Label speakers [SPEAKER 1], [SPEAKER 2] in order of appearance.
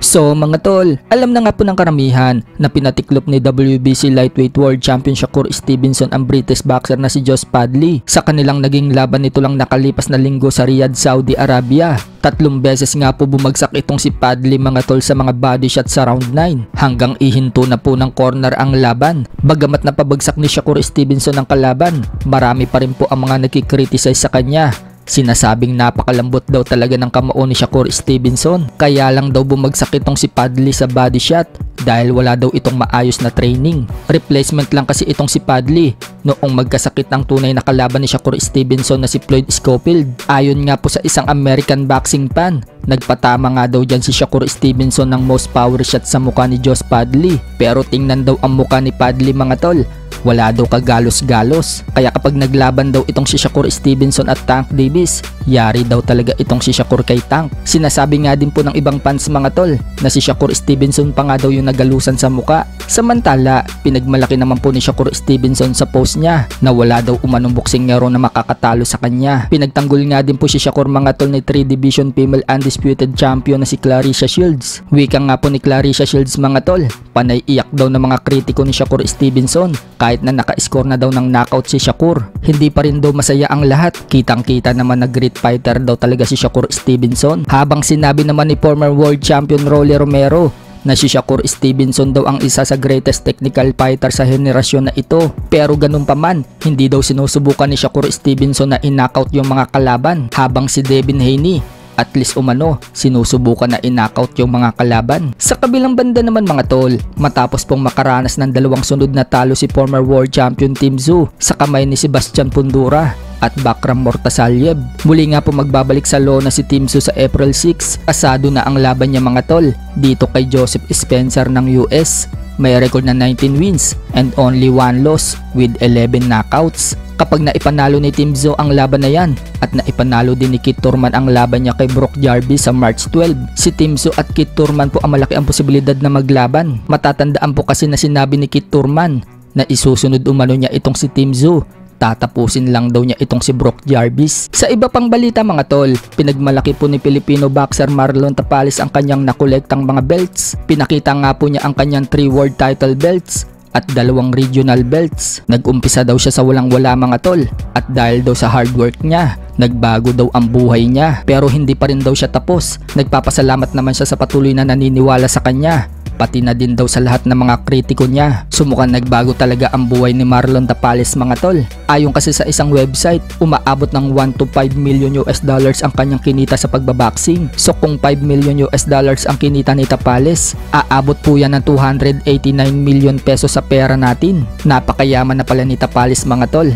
[SPEAKER 1] So mga tol, alam na nga po ng karamihan na pinatiklop ni WBC Lightweight World Champion Shakur Stevenson ang British boxer na si Josh Padley sa kanilang naging laban nito lang nakalipas na linggo sa Riyadh, Saudi Arabia. 3 beses nga po bumagsak itong si Padley mga tol sa mga body shot sa round 9 hanggang ihinto na po ng corner ang laban. Bagamat napabagsak ni Shakur Stevenson ang kalaban, marami pa rin po ang mga nagkikriticize sa kanya. Sinasabing napakalambot daw talaga ng kamao ni Shakur Stevenson, kaya lang daw bumagsak itong si Padley sa body shot dahil wala daw itong maayos na training. Replacement lang kasi itong si Padley noong magkasakit ang tunay na kalaban ni Shakur Stevenson na si Floyd Schofield. Ayon nga po sa isang American boxing fan, nagpatama nga daw dyan si Shakur Stevenson ng most power shot sa mukha ni Josh Padley. Pero tingnan daw ang mukha ni Padley mga tol, wala daw kagalos-galos. Kaya kapag naglaban daw itong si Shakur Stevenson at Tank Davis, yari daw talaga itong si Shakur kay Tank. Sinasabi nga din po ng ibang fans mga tol na si Shakur Stevenson pa nga daw yung nagalusan sa muka. Samantala, pinagmalaki naman po ni Shakur Stevenson sa post niya na wala daw umanong boksingero na makakatalo sa kanya. Pinagtanggol nga din po si Shakur mga tol ni 3 Division Female Undisputed Champion na si Claressa Shields. Wika nga po ni Claressa Shields mga tol, panay iyak daw ng mga kritiko ni Shakur Stevenson kahit na naka-score na daw ng knockout si Shakur. Hindi pa rin daw masaya ang lahat. Kitang-kita naman na great fighter daw talaga si Shakur Stevenson. Habang sinabi naman ni former world champion Rolly Romero na si Shakur Stevenson daw ang isa sa greatest technical fighter sa henerasyon na ito. Pero ganun pa man, hindi daw sinusubukan ni Shakur Stevenson na in-knockout yung mga kalaban, habang si Devin Haney at least umano, sinusubukan na in-knockout yung mga kalaban. Sa kabilang banda naman mga tol, matapos pong makaranas ng 2 sunod na talo si former world champion Tim Tszyu sa kamay ni Sebastian Fundora at Bakram Murtasalyev, muli nga po magbabalik sa lona si Tim Tszyu sa April 6. Asado na ang laban niya mga tol dito kay Joseph Spencer ng US. May record na 19 wins and only 1 loss with 11 knockouts. Kapag naipanalo ni Tim Tszyu ang laban na yan at naipanalo din ni Keith Thurman ang laban niya kay Brock Jarvis sa March 12, si Tim Tszyu at Keith Thurman po ang malaki ang posibilidad na maglaban. Matatandaan po kasi na sinabi ni Keith Thurman na isusunod umano niya itong si Tim Tszyu. Tatapusin lang daw niya itong si Brock Jarvis. Sa iba pang balita mga tol, pinagmalaki po ni Filipino boxer Marlon Tapales ang kanyang nakolektang mga belts. Pinakita nga po niya ang kanyang 3 world title belts at 2 regional belts. Nag-umpisa daw siya sa walang-wala mga tol, at dahil daw sa hard work niya, nagbago daw ang buhay niya. Pero hindi pa rin daw siya tapos. Nagpapasalamat naman siya sa patuloy na naniniwala sa kanya, pati na din daw sa lahat ng mga kritiko niya. Sumukan nagbago talaga ang buhay ni Marlon Tapales mga tol. Ayon kasi sa isang website, umaabot ng 1 to 5 million US dollars ang kanyang kinita sa pagbaboxing. So kung 5 million US dollars ang kinita ni Tapales, aabot po yan ng 289 million pesos sa pera natin. Napakayaman na pala ni Tapales mga tol.